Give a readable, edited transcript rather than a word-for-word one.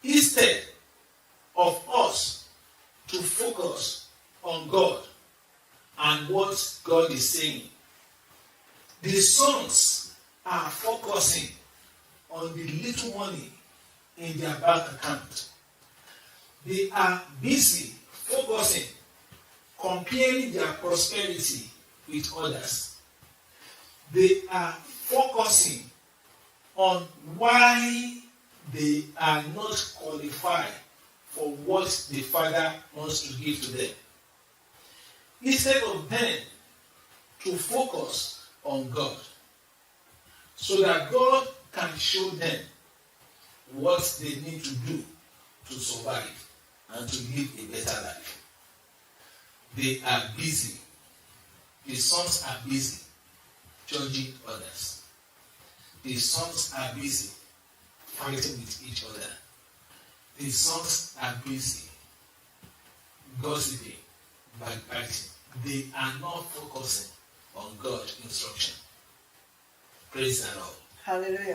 Instead of us to focus on God and what God is saying, the sons are focusing on the little money in their bank account. They are busy focusing, comparing their prosperity with others. They are focusing on why they are not qualified for what the Father wants to give to them. Instead of them to focus on God, so that God can show them what they need to do to survive and to live a better life. They are busy. The sons are busy judging others. The sons are busy fighting with each other. The sons are busy gossiping, backbiting. They are not focusing on God's instruction. Praise the Lord. Hallelujah.